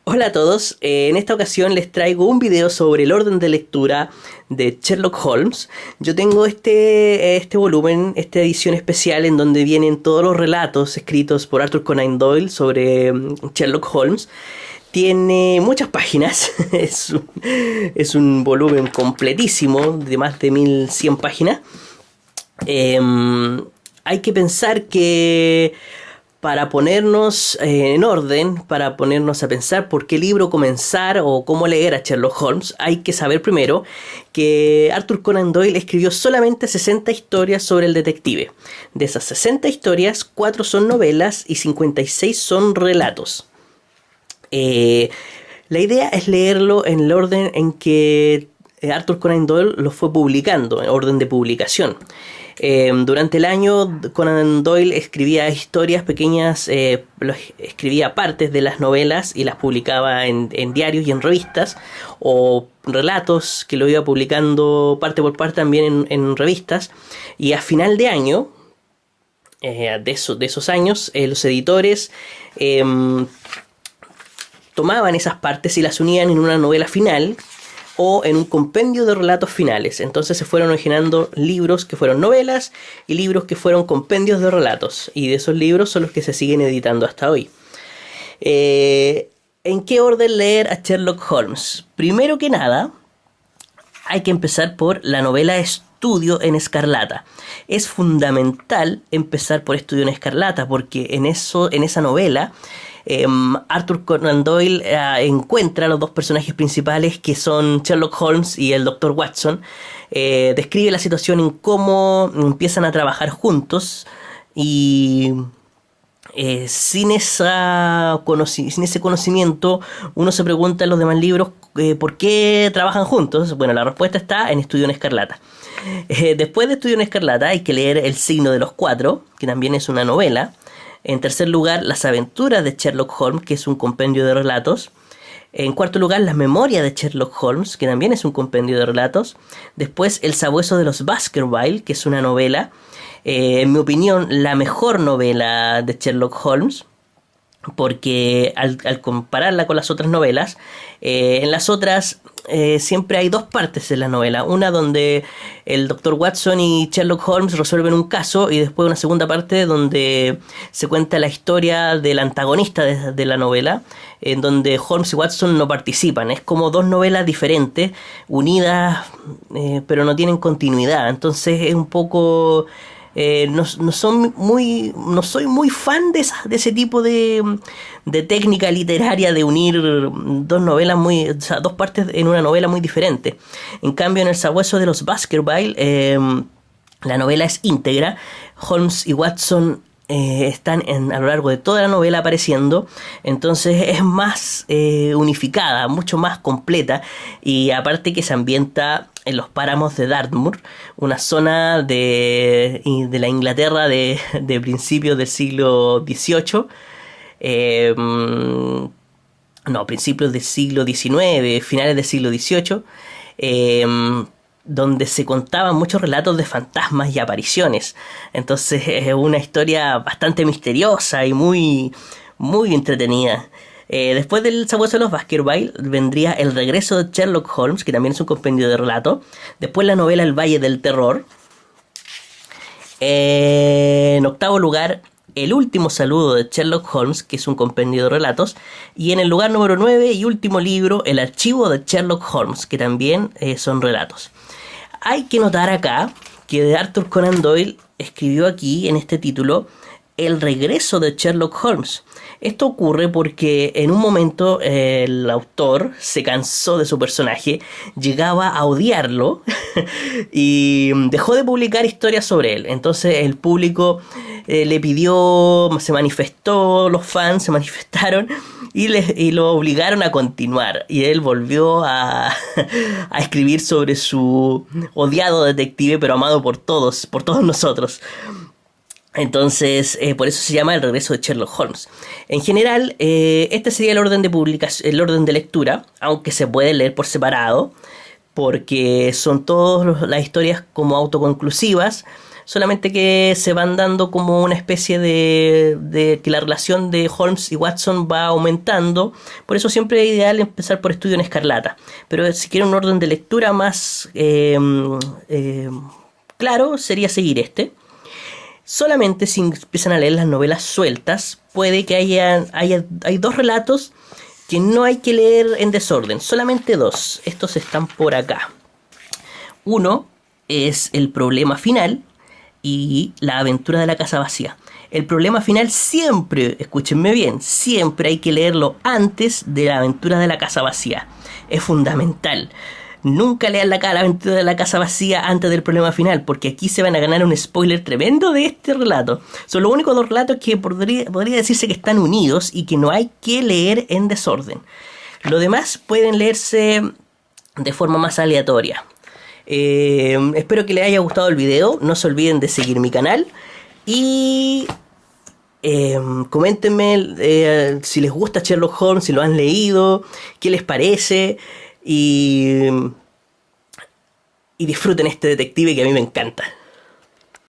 Hola a todos, en esta ocasión les traigo un video sobre el orden de lectura de Sherlock Holmes. Yo tengo este volumen, esta edición especial en donde vienen todos los relatos escritos por Arthur Conan Doyle sobre Sherlock Holmes. Tiene muchas páginas, es un volumen completísimo de más de 1100 páginas. Hay que pensar que para ponernos en orden, para ponernos a pensar por qué libro comenzar o cómo leer a Sherlock Holmes, hay que saber primero que Arthur Conan Doyle escribió solamente 60 historias sobre el detective. De esas 60 historias, 4 son novelas y 56 son relatos. La idea es leerlo en el orden en que Arthur Conan Doyle lo fue publicando, en orden de publicación. Durante el año Conan Doyle escribía historias pequeñas, escribía partes de las novelas y las publicaba en diarios y en revistas, o relatos que lo iba publicando parte por parte también en revistas. Y a final de año, de esos años, los editores tomaban esas partes y las unían en una novela final o en un compendio de relatos finales. Entonces se fueron originando libros que fueron novelas y libros que fueron compendios de relatos. Y de esos libros son los que se siguen editando hasta hoy. ¿En qué orden leer a Sherlock Holmes? Primero que nada, hay que empezar por la novela Estudio en Escarlata. Es fundamental empezar por Estudio en Escarlata porque en esa novela Arthur Conan Doyle encuentra a los dos personajes principales, que son Sherlock Holmes y el Dr. Watson. Describe la situación en cómo empiezan a trabajar juntos y sin ese conocimiento uno se pregunta en los demás libros por qué trabajan juntos. Bueno, la respuesta está en Estudio en Escarlata. Después de Estudio en Escarlata hay que leer El signo de los cuatro, que también es una novela. En tercer lugar, Las aventuras de Sherlock Holmes, que es un compendio de relatos. En cuarto lugar, Las memorias de Sherlock Holmes, que también es un compendio de relatos. Después, El sabueso de los Baskerville, que es una novela. En mi opinión, la mejor novela de Sherlock Holmes, porque al compararla con las otras novelas, en las otras siempre hay dos partes en la novela. Una donde el Dr. Watson y Sherlock Holmes resuelven un caso, y después una segunda parte donde se cuenta la historia del antagonista de la novela, en donde Holmes y Watson no participan. Es como dos novelas diferentes, unidas, pero no tienen continuidad. Entonces es un poco... no soy muy fan de ese tipo de técnica literaria de unir dos novelas dos partes en una novela muy diferente. En cambio, en El sabueso de los Baskerville, la novela es íntegra. Holmes y Watson están a lo largo de toda la novela apareciendo, entonces es más unificada, mucho más completa, y aparte que se ambienta en los páramos de Dartmoor, una zona de la Inglaterra de principios del siglo XVIII, principios del siglo XIX, finales del siglo XVIII, donde se contaban muchos relatos de fantasmas y apariciones. Entonces es una historia bastante misteriosa y muy, muy entretenida. Después del sabueso de los Baskerville vendría El regreso de Sherlock Holmes, que también es un compendio de relatos. Después la novela El valle del terror. En octavo lugar, El último saludo de Sherlock Holmes, que es un compendio de relatos. Y en el lugar número 9 y último libro, El archivo de Sherlock Holmes, que también son relatos. Hay que notar acá que Arthur Conan Doyle escribió aquí, en este título, El regreso de Sherlock Holmes. Esto ocurre porque en un momento el autor se cansó de su personaje, llegaba a odiarlo y dejó de publicar historias sobre él. Entonces el público le pidió, se manifestó, los fans se manifestaron y lo obligaron a continuar. Y él volvió a escribir sobre su odiado detective, pero amado por todos nosotros. Entonces, por eso se llama El regreso de Sherlock Holmes. En general, este sería el orden de publicación, el orden de lectura, aunque se puede leer por separado, porque son todas las historias como autoconclusivas. solamente que se van dando como una especie de que la relación de Holmes y Watson va aumentando. Por eso siempre es ideal empezar por Estudio en Escarlata. Pero si quieren un orden de lectura más claro, sería seguir este. Solamente si empiezan a leer las novelas sueltas, puede que hay dos relatos que no hay que leer en desorden, solamente dos. Estos están por acá. Uno es El problema final y La aventura de la casa vacía. El problema final siempre, escúchenme bien, siempre hay que leerlo antes de La aventura de la casa vacía. Es fundamental. Nunca lean la aventura de la casa vacía antes del problema final, porque aquí se van a ganar un spoiler tremendo de este relato. Son los únicos dos relatos que podría decirse que están unidos y que no hay que leer en desorden. Lo demás pueden leerse de forma más aleatoria. Espero que les haya gustado el video. No se olviden de seguir mi canal y coméntenme si les gusta Sherlock Holmes, si lo han leído, qué les parece. Y disfruten este detective que a mí me encanta.